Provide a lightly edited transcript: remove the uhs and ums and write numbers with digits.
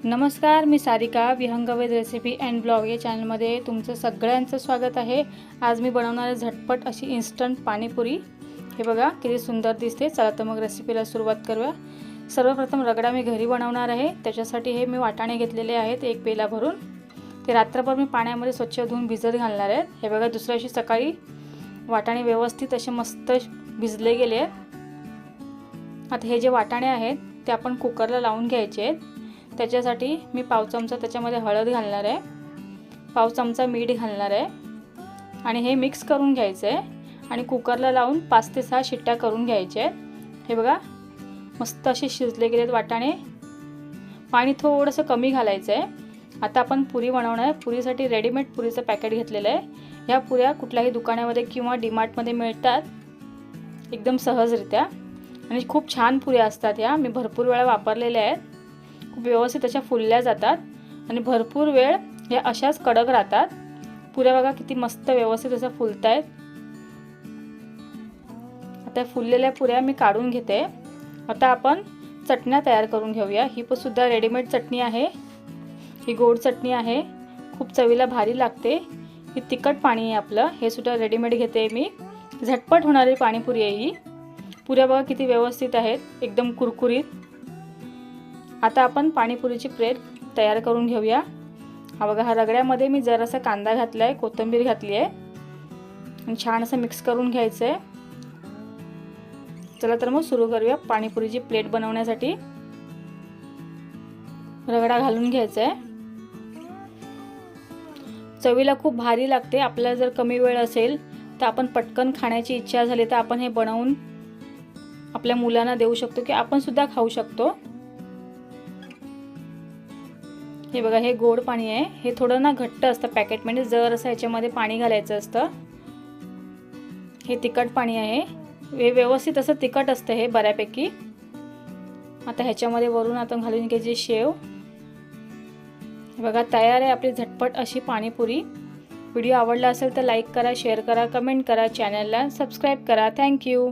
नमस्कार, मी Sarika विहंगवेद recipe and blog या चॅनलमध्ये तुमचं सगळ्यांचं स्वागत आहे। आज मी बनवणार आहे झटपट अशी इन्स्टंट पाणीपुरी। हे बघा किती सुंदर दिसते। चला तर मग रेसिपीला सुरुवात करूया। सर्वप्रथम रगडा मी घरी बनवणार आहे। त्याच्यासाठी हे मी वाटाणे घेतलेले आहेत एक पेला भरून। ते रात्रभर मी पाण्यामध्ये स्वच्छ धुवून भिजत घालणार आहे। हे बघा दुसऱ्या दिवशी सकाळी वाटाणे व्यवस्थित असे मस्त भिजले गेले आहेत। आता हे जे वाटाणे आहेत ते आपण कुकरला लावून घ्यायचे आहेत। त्याच्यासाठी मी पाव चमचा त्याच्यामध्ये हळद घालणार आहे, पाव चमचा मीठ घालणार आहे आणि हे मिक्स करून घ्यायचं आहे आणि कुकरला लावून 5 ते 6 शिट्ट्या करून घ्यायचे आहेत। हे बघा मस्त असे शिजले गेलेत वाटाणे। पाणी थोडंसं कमी घालायचं आहे। आता आपण पुरी बनवणार आहे। पुरीसाठी रेडीमेड पुरीचं पॅकेट घेतलेलं आहे। ह्या पुऱ्या कुठल्याही दुकानामध्ये किंवा डीमार्टमध्ये मिळतात एकदम सहजरित्या आणि खूप छान पुऱ्या असतात। ह्या मी भरपूर वेळा वापरलेल्या आहेत। खूप व्यवस्थित अशा फुलल्या जातात आणि भरपूर वेळ या अशाच कडक राहतात। पुऱ्या बघा किती मस्त व्यवस्थित अशा फुलतायत। आता फुललेल्या पुऱ्या मी काढून घेते। आता आपण चटण्या तयार करून घेऊया। ही पण सुद्धा रेडीमेड चटणी आहे। ही गोड चटणी आहे, खूप चवीला भारी लागते। ही तिखट पाणी आहे आपलं, हे सुद्धा रेडीमेड घेते मी। झटपट होणारी पाणीपुरी आहे ही। पुऱ्या बघा किती व्यवस्थित आहेत, एकदम कुरकुरीत। आता आपण पाणीपुरीची प्लेट तयार करून घेऊया। हा बघा हा रगड्यामध्ये मी जरासा कांदा घातला आहे, कोथिंबीर घातली आहे आणि छान असं मिक्स करून घ्यायचं आहे। चला तर मग सुरू करूया पाणीपुरीची प्लेट बनवण्यासाठी। रगडा घालून घ्यायचा आहे। चवीला खूप भारी लागते। आपल्याला जर कमी वेळ असेल तर आपण पटकन खाण्याची इच्छा झाली तर आपण हे बनवून आपल्या मुलांना देऊ शकतो की आपण सुद्धा खाऊ शकतो। हे बघा हे गोड पाणी आहे। हे थोडं ना घट्ट असतं पॅकेटमध्ये, जर असं याच्यामध्ये पाणी घालायचं असतं। हे तिखट पाणी आहे, हे व्यवस्थित असं तिखट असतं हे बऱ्यापैकी। आता ह्याच्यामध्ये वरून आपण घालून घ्यायची शेव। हे बघा तयार आहे आपली झटपट अशी पाणीपुरी। व्हिडिओ आवडला असेल तर लाईक करा, शेअर करा, कमेंट करा, चॅनलला सबस्क्राईब करा। थँक्यू।